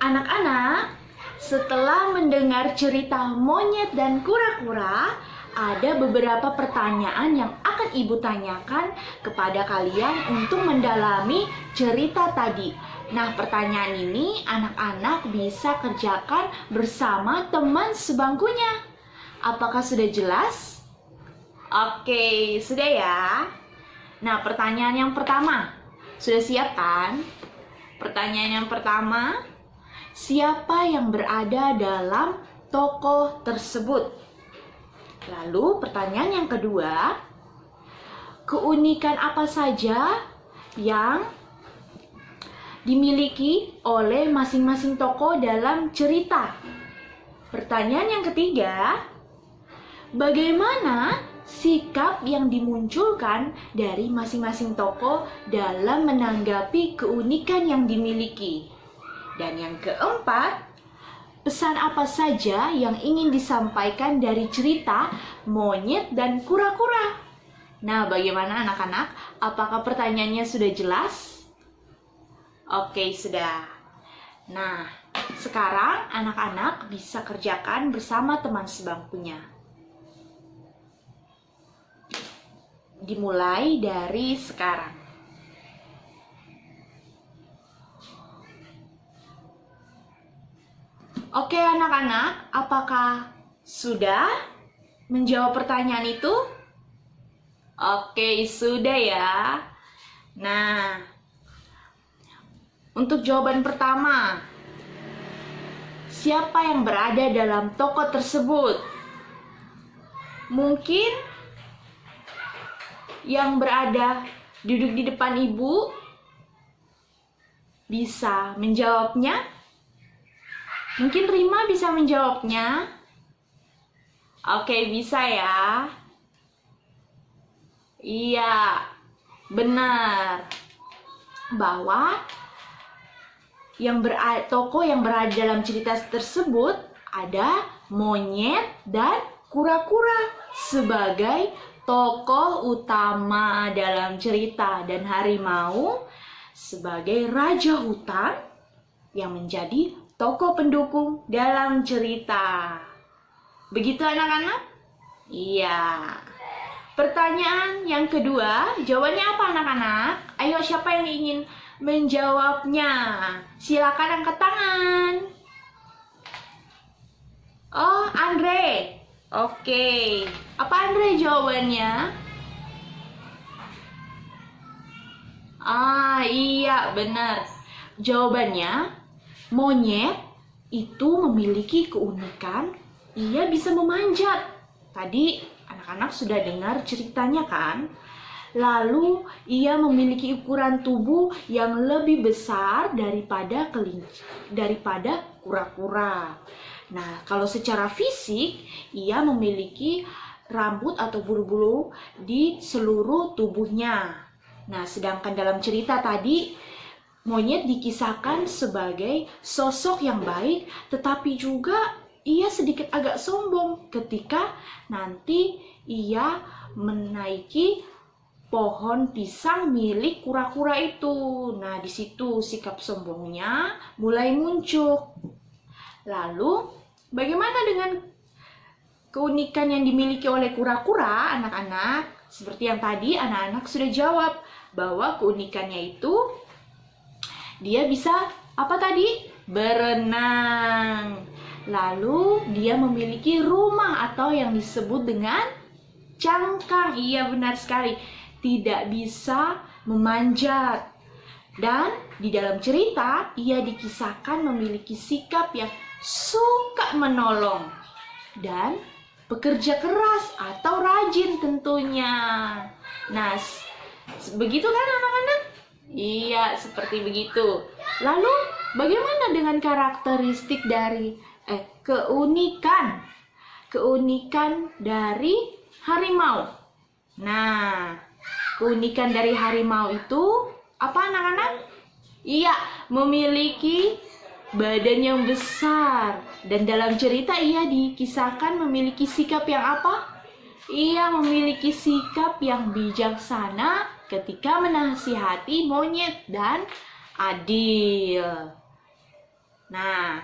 Anak-anak, setelah mendengar cerita monyet dan kura-kura, ada beberapa pertanyaan yang akan Ibu tanyakan kepada kalian untuk mendalami cerita tadi. Nah, pertanyaan ini anak-anak bisa kerjakan bersama teman sebangkunya. Apakah sudah jelas? Oke, sudah ya. Nah, pertanyaan yang pertama. Sudah siap kan? Pertanyaan yang pertama, siapa yang berada dalam tokoh tersebut? Lalu pertanyaan yang kedua, keunikan apa saja yang dimiliki oleh masing-masing tokoh dalam cerita? Pertanyaan yang ketiga, bagaimana sikap yang dimunculkan dari masing-masing tokoh dalam menanggapi keunikan yang dimiliki? Dan yang keempat, pesan apa saja yang ingin disampaikan dari cerita monyet dan kura-kura? Nah, bagaimana anak-anak? Apakah pertanyaannya sudah jelas? Oke, sudah. Nah, sekarang anak-anak bisa kerjakan bersama teman sebangkunya. Dimulai dari sekarang. Oke anak-anak, apakah sudah menjawab pertanyaan itu? Oke, sudah ya. Nah, untuk jawaban pertama, siapa yang berada dalam tokoh tersebut? Mungkin yang berada duduk di depan Ibu bisa menjawabnya? Mungkin Rima bisa menjawabnya. Oke, bisa ya. Iya, benar. Bahwa tokoh yang berada dalam cerita tersebut ada monyet dan kura-kura sebagai tokoh utama dalam cerita, dan harimau sebagai raja hutan yang menjadi tokoh pendukung dalam cerita. Begitu anak-anak? Iya. Pertanyaan yang kedua, jawabannya apa anak-anak? Ayo, siapa yang ingin menjawabnya? Silakan angkat tangan. Oh, Andre. Oke. Apa Andre jawabannya? Iya, benar. Jawabannya, monyet itu memiliki keunikan, ia bisa memanjat. Tadi anak-anak sudah dengar ceritanya kan? Lalu ia memiliki ukuran tubuh yang lebih besar daripada kura-kura. Nah, kalau secara fisik, ia memiliki rambut atau bulu-bulu di seluruh tubuhnya. Nah, sedangkan dalam cerita tadi, monyet dikisahkan sebagai sosok yang baik, tetapi juga ia sedikit agak sombong ketika nanti ia menaiki pohon pisang milik kura-kura itu. Nah, di situ sikap sombongnya mulai muncul. Lalu, bagaimana dengan keunikan yang dimiliki oleh kura-kura, anak-anak? Seperti yang tadi anak-anak sudah jawab bahwa keunikannya itu dia bisa apa tadi? Berenang. Lalu dia memiliki rumah atau yang disebut dengan cangkang. Iya, benar sekali. Tidak bisa memanjat. Dan di dalam cerita ia dikisahkan memiliki sikap yang suka menolong dan bekerja keras atau rajin tentunya. Nah, begitu kan anak-anak? Iya, seperti begitu. Lalu, bagaimana dengan karakteristik dari keunikan dari harimau? Nah, keunikan dari harimau itu apa anak-anak? Iya, memiliki badan yang besar. Dan dalam cerita ia dikisahkan memiliki sikap yang apa? Ia memiliki sikap yang bijaksana ketika menasihati monyet dan adil. Nah,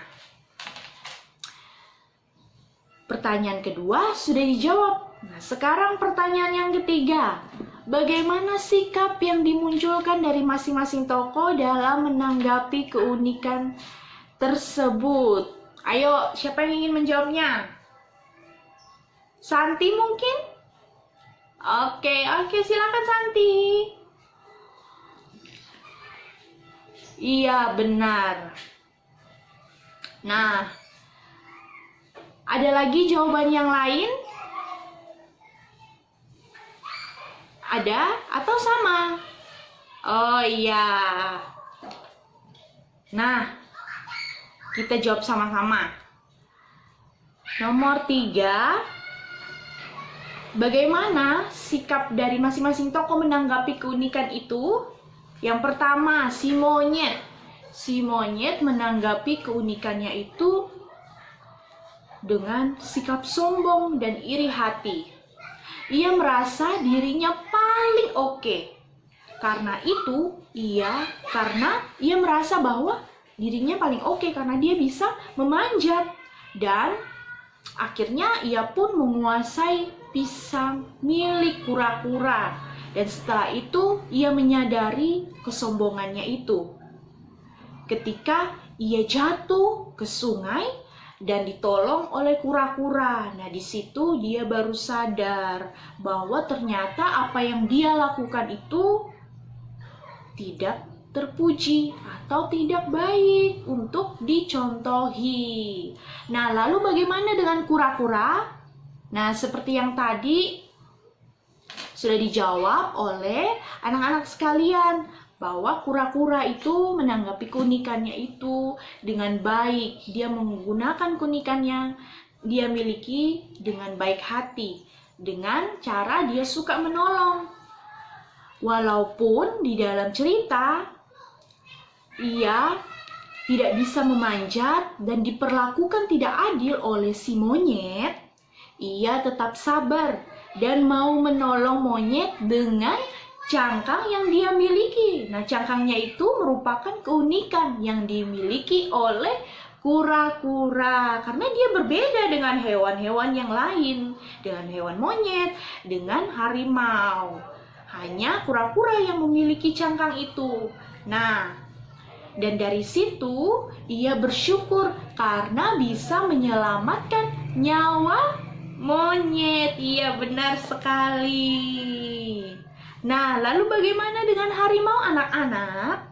pertanyaan kedua sudah dijawab. Nah, sekarang pertanyaan yang ketiga. Bagaimana sikap yang dimunculkan dari masing-masing tokoh dalam menanggapi keunikan tersebut? Ayo, siapa yang ingin menjawabnya? Santi mungkin? Oke, silakan Santi. Iya, benar. Nah, ada lagi jawaban yang lain? Ada atau sama? Oh iya. Nah, kita jawab sama-sama. Nomor 3. Bagaimana sikap dari masing-masing tokoh menanggapi keunikan itu? Yang pertama, si monyet. Si monyet menanggapi keunikannya itu dengan sikap sombong dan iri hati. Ia merasa dirinya paling oke. Karena ia merasa bahwa dirinya paling oke karena dia bisa memanjat. Dan akhirnya ia pun menguasai pisang milik kura-kura. Dan setelah itu ia menyadari kesombongannya itu. Ketika ia jatuh ke sungai dan ditolong oleh kura-kura. Nah, di situ dia baru sadar bahwa ternyata apa yang dia lakukan itu tidak terpuji atau tidak baik untuk dicontohi. Nah, lalu bagaimana dengan kura-kura? Nah, seperti yang tadi sudah dijawab oleh anak-anak sekalian bahwa kura-kura itu menanggapi keunikannya itu dengan baik. Dia menggunakan keunikan yang dia miliki dengan baik hati, dengan cara dia suka menolong. Walaupun di dalam cerita ia tidak bisa memanjat dan diperlakukan tidak adil oleh si monyet, ia tetap sabar dan mau menolong monyet dengan cangkang yang dia miliki. Nah, cangkangnya itu merupakan keunikan yang dimiliki oleh kura-kura karena dia berbeda dengan hewan-hewan yang lain, dengan hewan monyet, dengan harimau. Hanya kura-kura yang memiliki cangkang itu. Nah, dan dari situ ia bersyukur karena bisa menyelamatkan nyawa monyet. Iya, benar sekali. Nah, lalu bagaimana dengan harimau, anak-anak?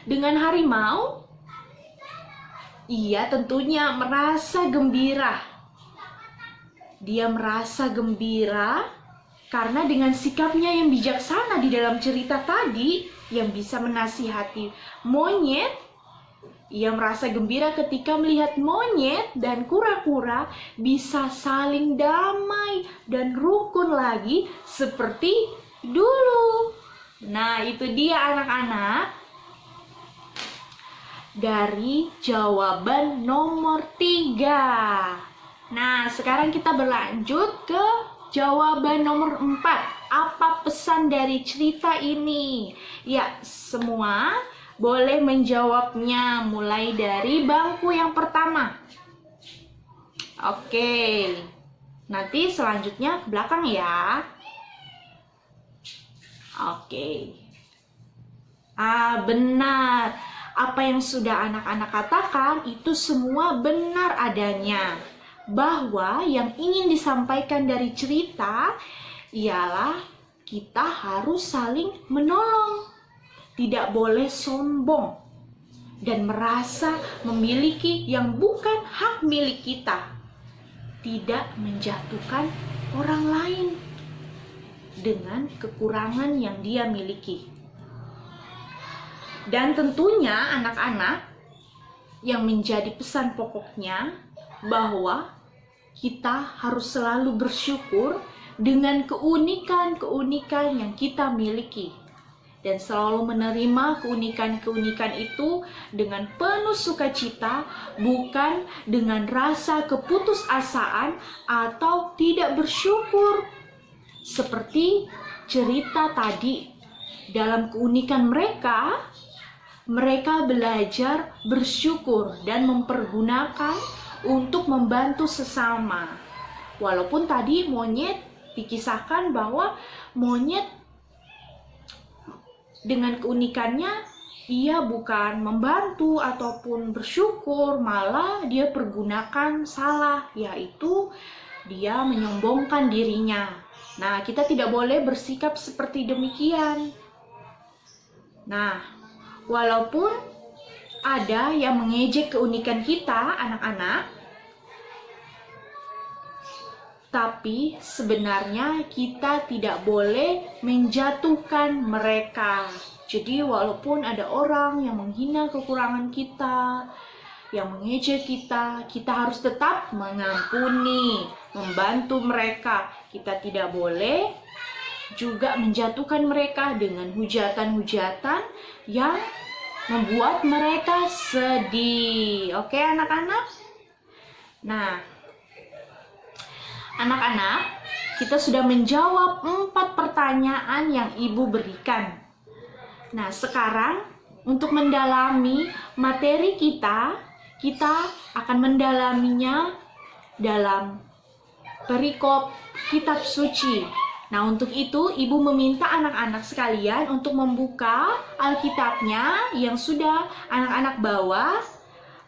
Dengan harimau, ia tentunya merasa gembira. Dia merasa gembira karena dengan sikapnya yang bijaksana di dalam cerita tadi, yang bisa menasihati monyet, ia merasa gembira ketika melihat monyet dan kura-kura bisa saling damai dan rukun lagi seperti dulu. Nah, itu dia anak-anak dari jawaban nomor 3. Nah, sekarang kita berlanjut ke jawaban nomor 4. Apa pesan dari cerita ini? Ya, semua boleh menjawabnya mulai dari bangku yang pertama. Oke, nanti selanjutnya ke belakang ya. Oke. Benar. Apa yang sudah anak-anak katakan itu semua benar adanya. Bahwa yang ingin disampaikan dari cerita ialah kita harus saling menolong. Tidak boleh sombong dan merasa memiliki yang bukan hak milik kita. Tidak menjatuhkan orang lain dengan kekurangan yang dia miliki. Dan tentunya anak-anak yang menjadi pesan pokoknya bahwa kita harus selalu bersyukur dengan keunikan-keunikan yang kita miliki. Dan selalu menerima keunikan-keunikan itu dengan penuh sukacita, bukan dengan rasa keputusasaan atau tidak bersyukur. Seperti cerita tadi, dalam keunikan mereka, mereka belajar bersyukur dan mempergunakan untuk membantu sesama. Walaupun tadi monyet dikisahkan bahwa monyet dengan keunikannya ia bukan membantu ataupun bersyukur, malah dia pergunakan salah, yaitu dia menyombongkan dirinya. Nah, kita tidak boleh bersikap seperti demikian. Nah, walaupun ada yang mengejek keunikan kita, anak-anak, tapi sebenarnya kita tidak boleh menjatuhkan mereka. Jadi walaupun ada orang yang menghina kekurangan kita, yang mengejek kita, kita harus tetap mengampuni, membantu mereka. Kita tidak boleh juga menjatuhkan mereka dengan hujatan-hujatan yang membuat mereka sedih. Oke, anak-anak? Nah, anak-anak, kita sudah menjawab 4 pertanyaan yang Ibu berikan. Nah, sekarang untuk mendalami materi kita akan mendalaminya dalam perikop kitab suci. Nah, untuk itu Ibu meminta anak-anak sekalian untuk membuka Alkitabnya yang sudah anak-anak bawa.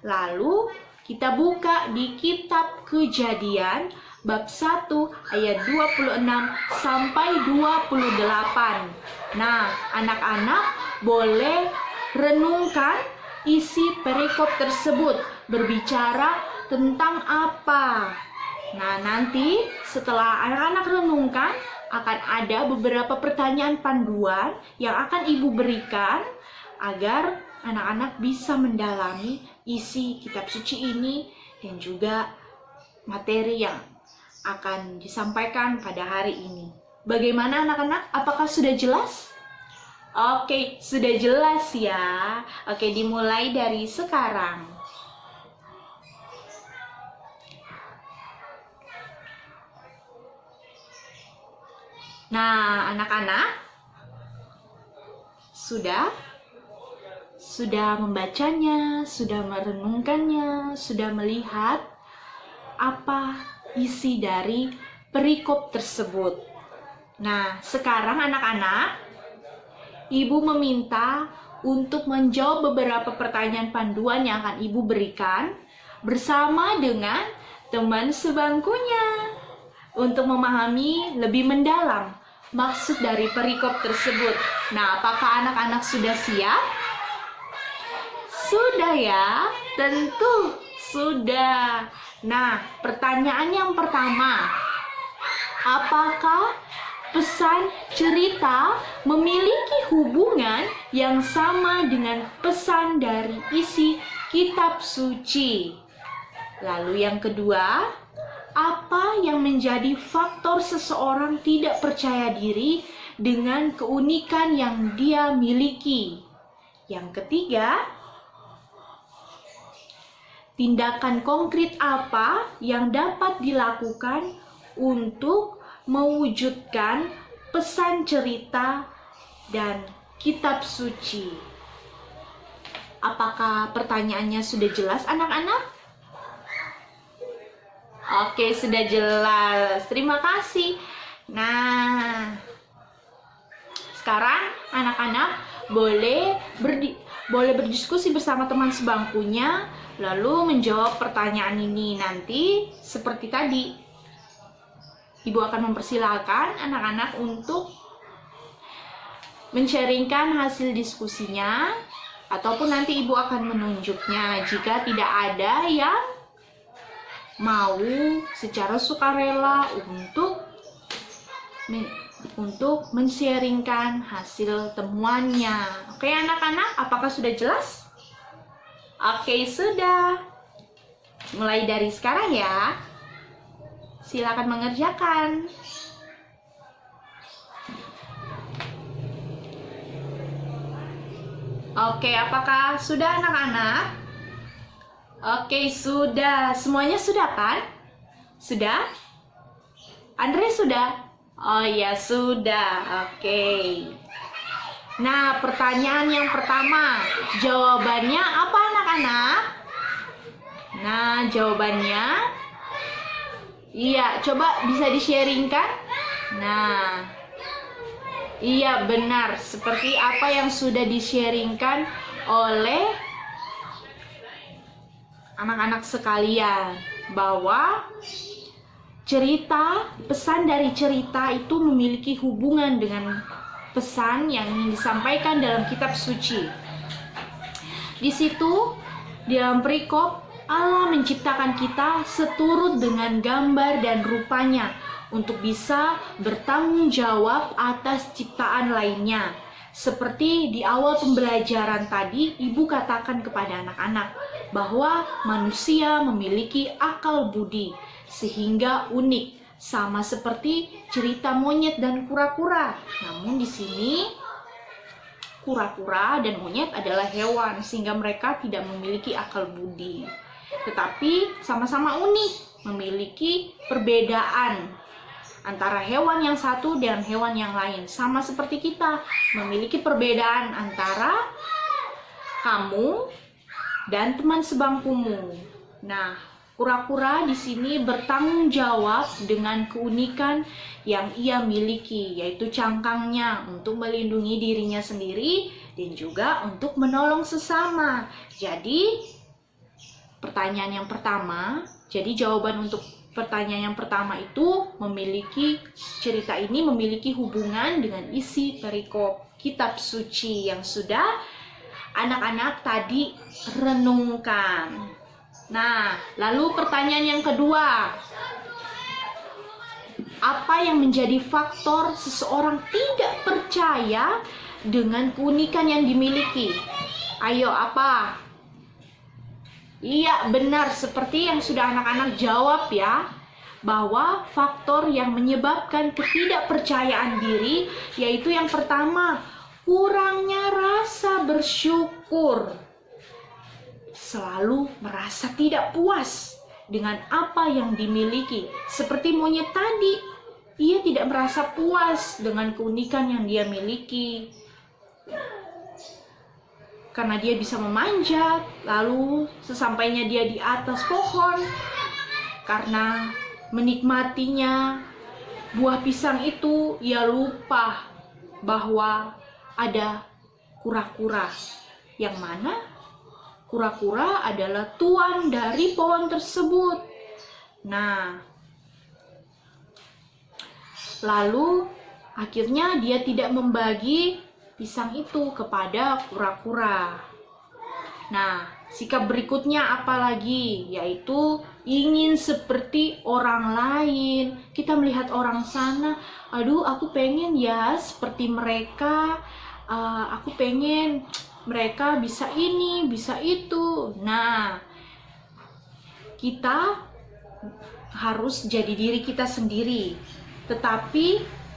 Lalu kita buka di kitab Kejadian bab 1 ayat 26 sampai 28. Nah, anak-anak boleh renungkan isi perikop tersebut, berbicara tentang apa. Nah, nanti setelah anak-anak renungkan, akan ada beberapa pertanyaan panduan yang akan Ibu berikan agar anak-anak bisa mendalami isi kitab suci ini dan juga materi yang akan disampaikan pada hari ini. Bagaimana anak-anak? Apakah sudah jelas? Oke, sudah jelas ya. Oke, dimulai dari sekarang. Nah, anak-anak sudah membacanya, sudah merenungkannya, sudah melihat apa isi dari perikop tersebut. Nah, sekarang anak-anak, Ibu meminta untuk menjawab beberapa pertanyaan panduan yang akan Ibu berikan bersama dengan teman sebangkunya untuk memahami lebih mendalam maksud dari perikop tersebut. Nah, apakah anak-anak sudah siap? Sudah ya? Tentu sudah. Nah, pertanyaan yang pertama, apakah pesan cerita memiliki hubungan yang sama dengan pesan dari isi kitab suci? Lalu yang kedua, apa yang menjadi faktor seseorang tidak percaya diri dengan keunikan yang dia miliki? Yang ketiga, tindakan konkret apa yang dapat dilakukan untuk mewujudkan pesan cerita dan kitab suci? Apakah pertanyaannya sudah jelas, anak-anak? Oke, sudah jelas. Terima kasih. Nah, sekarang anak-anak boleh berdiskusi bersama teman sebangkunya, lalu menjawab pertanyaan ini. Nanti seperti tadi, Ibu akan mempersilahkan anak-anak untuk men-sharingkan hasil diskusinya, ataupun nanti Ibu akan menunjuknya jika tidak ada yang mau secara sukarela untuk men-sharingkan hasil temuannya. Oke anak-anak, apakah sudah jelas? Oke, sudah. Mulai dari sekarang ya. Silakan mengerjakan. Oke, apakah sudah anak-anak? Oke, sudah. Semuanya sudah kan? Sudah? Andre sudah? Oh ya, sudah. Oke. Nah, pertanyaan yang pertama, jawabannya apa anak-anak? Nah, jawabannya, iya, coba bisa di-sharingkan? Nah, iya benar, seperti apa yang sudah di-sharingkan oleh anak-anak sekalian, bahwa pesan dari cerita itu memiliki hubungan dengan pesan yang ingin disampaikan dalam kitab suci. Di situ, di dalam perikop, Allah menciptakan kita seturut dengan gambar dan rupanya untuk bisa bertanggung jawab atas ciptaan lainnya. Seperti di awal pembelajaran tadi, Ibu katakan kepada anak-anak bahwa manusia memiliki akal budi sehingga unik, sama seperti cerita monyet dan kura-kura. Namun di sini kura-kura dan monyet adalah hewan sehingga mereka tidak memiliki akal budi. Tetapi sama-sama unik, memiliki perbedaan antara hewan yang satu dan hewan yang lain. Sama seperti kita memiliki perbedaan antara kamu dan teman sebangkumu. Nah, kura-kura di sini bertanggung jawab dengan keunikan yang ia miliki, yaitu cangkangnya untuk melindungi dirinya sendiri dan juga untuk menolong sesama. Jadi, jawaban untuk pertanyaan yang pertama itu cerita ini memiliki hubungan dengan isi perikop kitab suci yang sudah anak-anak tadi renungkan. Nah, lalu pertanyaan yang kedua, apa yang menjadi faktor seseorang tidak percaya dengan keunikan yang dimiliki? Ayo, apa? Iya, benar, seperti yang sudah anak-anak jawab ya, bahwa faktor yang menyebabkan ketidakpercayaan diri yaitu yang pertama, kurangnya rasa bersyukur. Selalu merasa tidak puas dengan apa yang dimiliki. Seperti monyet tadi, ia tidak merasa puas dengan keunikan yang dia miliki. Karena dia bisa memanjat, lalu sesampainya dia di atas pohon, karena menikmatinya buah pisang itu, ia lupa bahwa ada kura-kura, yang mana kura-kura adalah tuan dari pohon tersebut. Nah, lalu akhirnya dia tidak membagi pisang itu kepada kura-kura. Nah, sikap berikutnya apa lagi? Yaitu ingin seperti orang lain. Kita melihat orang sana, aduh aku pengen ya seperti mereka, aku pengen mereka bisa ini, bisa itu. Nah, kita harus jadi diri kita sendiri. Tetapi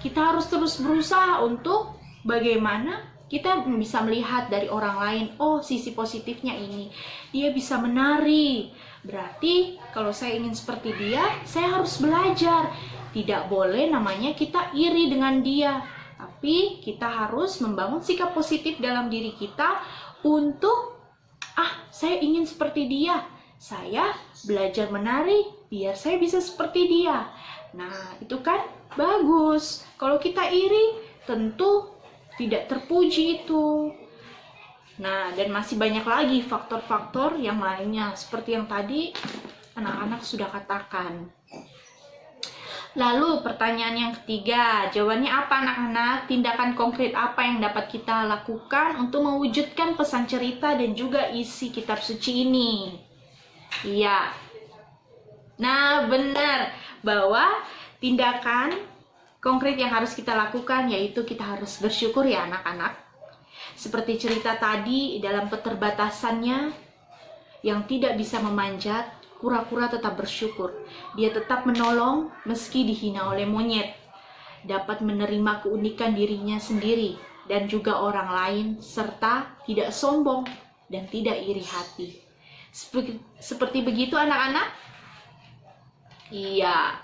kita harus terus berusaha untuk bagaimana kita bisa melihat dari orang lain, oh sisi positifnya ini, dia bisa menari, berarti kalau saya ingin seperti dia, saya harus belajar. Tidak boleh namanya kita iri dengan dia, tapi kita harus membangun sikap positif dalam diri kita untuk, saya ingin seperti dia, saya belajar menari biar saya bisa seperti dia. Nah, itu kan bagus. Kalau kita iri, tentu tidak terpuji itu. Nah, dan masih banyak lagi faktor-faktor yang lainnya, seperti yang tadi anak-anak sudah katakan. Lalu pertanyaan yang ketiga, jawabannya apa anak-anak? Tindakan konkret apa yang dapat kita lakukan untuk mewujudkan pesan cerita dan juga isi kitab suci ini? Iya. Nah, benar bahwa tindakan konkret yang harus kita lakukan yaitu kita harus bersyukur ya anak-anak. Seperti cerita tadi, dalam keterbatasannya yang tidak bisa memanjat, kura-kura tetap bersyukur. Dia tetap menolong meski dihina oleh monyet. Dapat menerima keunikan dirinya sendiri dan juga orang lain, serta tidak sombong dan tidak iri hati. Seperti begitu anak-anak? Iya.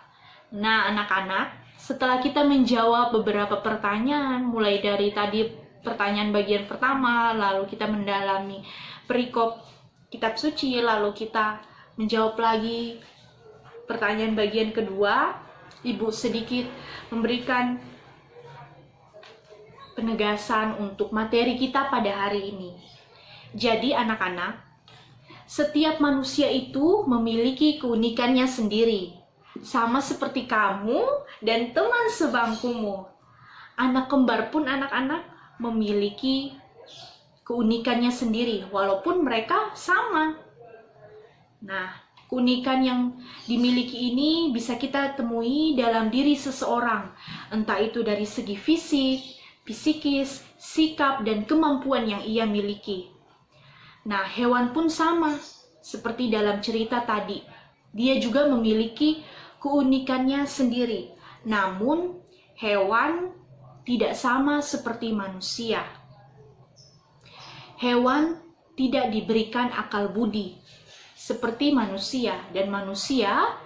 Nah anak-anak, setelah kita menjawab beberapa pertanyaan, mulai dari tadi pertanyaan bagian pertama, lalu kita mendalami perikop kitab suci, lalu kita menjawab lagi pertanyaan bagian kedua. Ibu sedikit memberikan penegasan untuk materi kita pada hari ini. Jadi anak-anak, setiap manusia itu memiliki keunikannya sendiri, sama seperti kamu dan teman sebangkumu. Anak kembar pun anak-anak memiliki keunikannya sendiri, walaupun mereka sama. Nah, keunikan yang dimiliki ini bisa kita temui dalam diri seseorang, entah itu dari segi fisik, psikis, sikap, dan kemampuan yang ia miliki. Nah, hewan pun sama, seperti dalam cerita tadi. Dia juga memiliki keunikannya sendiri. Namun, hewan tidak sama seperti manusia. Hewan tidak diberikan akal budi seperti manusia, dan manusia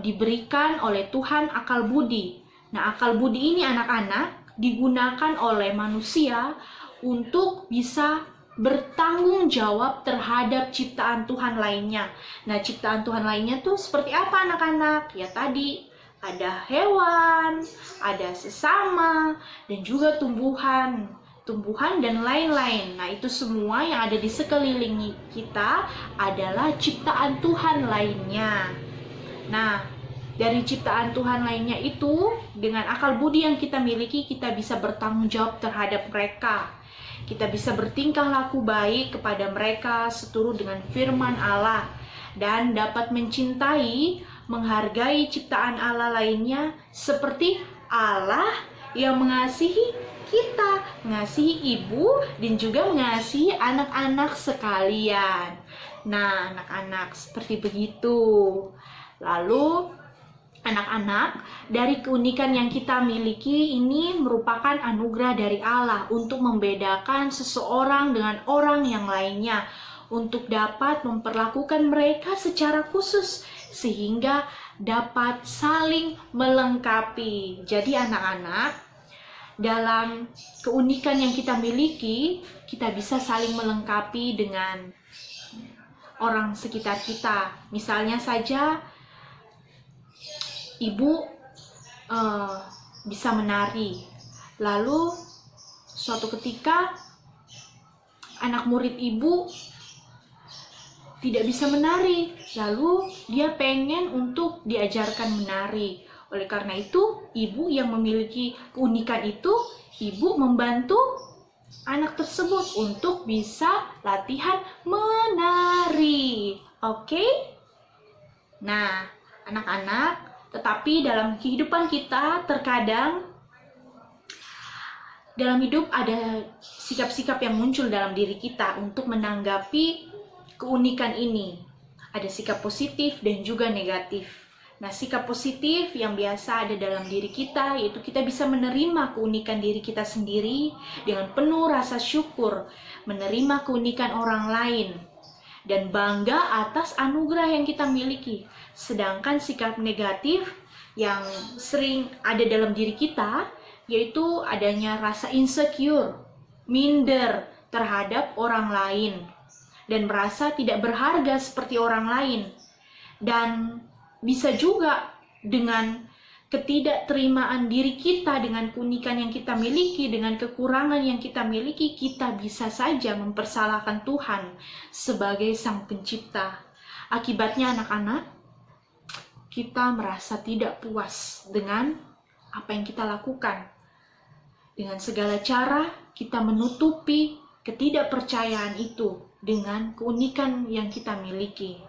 diberikan oleh Tuhan akal budi. Nah, akal budi ini anak-anak digunakan oleh manusia untuk bisa bertanggung jawab terhadap ciptaan Tuhan lainnya. Nah, ciptaan Tuhan lainnya tuh seperti apa anak-anak? Ya tadi, ada hewan, ada sesama, dan juga tumbuhan dan lain-lain. Nah, itu semua yang ada di sekeliling kita adalah ciptaan Tuhan lainnya. Nah, dari ciptaan Tuhan lainnya itu, dengan akal budi yang kita miliki, kita bisa bertanggung jawab terhadap mereka. Kita bisa bertingkah laku baik kepada mereka seturut dengan firman Allah, dan dapat mencintai, menghargai ciptaan Allah lainnya seperti Allah yang mengasihi kita, mengasihi ibu, dan juga mengasihi anak-anak sekalian. Nah, anak-anak, seperti begitu. Lalu, anak-anak, dari keunikan yang kita miliki ini merupakan anugerah dari Allah untuk membedakan seseorang dengan orang yang lainnya, untuk dapat memperlakukan mereka secara khusus, sehingga dapat saling melengkapi. Jadi anak-anak, dalam keunikan yang kita miliki, kita bisa saling melengkapi dengan orang sekitar kita. Misalnya saja, ibu bisa menari, lalu suatu ketika anak murid ibu tidak bisa menari, lalu dia pengen untuk diajarkan menari. Oleh karena itu, ibu yang memiliki keunikan itu, ibu membantu anak tersebut untuk bisa latihan menari. Oke? Nah, anak-anak, tetapi dalam kehidupan kita terkadang dalam hidup ada sikap-sikap yang muncul dalam diri kita untuk menanggapi keunikan ini. Ada sikap positif dan juga negatif. Nah, sikap positif yang biasa ada dalam diri kita, yaitu kita bisa menerima keunikan diri kita sendiri dengan penuh rasa syukur, menerima keunikan orang lain, dan bangga atas anugerah yang kita miliki. Sedangkan sikap negatif yang sering ada dalam diri kita, yaitu adanya rasa insecure, minder terhadap orang lain, dan merasa tidak berharga seperti orang lain. Dan bisa juga dengan ketidakterimaan diri kita dengan keunikan yang kita miliki, dengan kekurangan yang kita miliki, kita bisa saja mempersalahkan Tuhan sebagai Sang Pencipta. Akibatnya anak-anak, kita merasa tidak puas dengan apa yang kita lakukan. Dengan segala cara, kita menutupi ketidakpercayaan itu dengan keunikan yang kita miliki.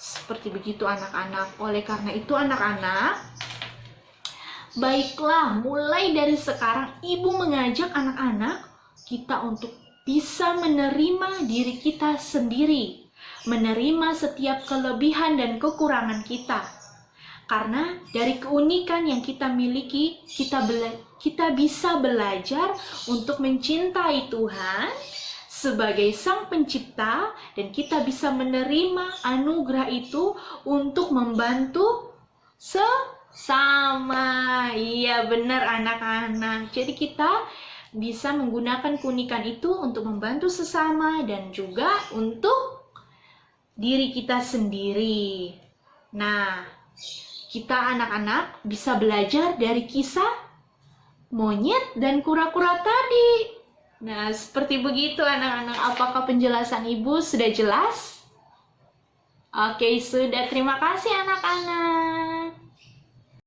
Seperti begitu anak-anak. Oleh karena itu anak-anak, baiklah mulai dari sekarang ibu mengajak anak-anak kita untuk bisa menerima diri kita sendiri, menerima setiap kelebihan dan kekurangan kita. Karena dari keunikan yang kita miliki, kita bisa belajar untuk mencintai Tuhan sebagai Sang Pencipta, dan kita bisa menerima anugerah itu untuk membantu sesama. Iya benar anak-anak. Jadi kita bisa menggunakan keunikan itu untuk membantu sesama dan juga untuk diri kita sendiri. Nah, kita anak-anak bisa belajar dari kisah monyet dan kura-kura tadi. Nah, seperti begitu anak-anak. Apakah penjelasan Ibu sudah jelas? Oke, sudah. Terima kasih anak-anak.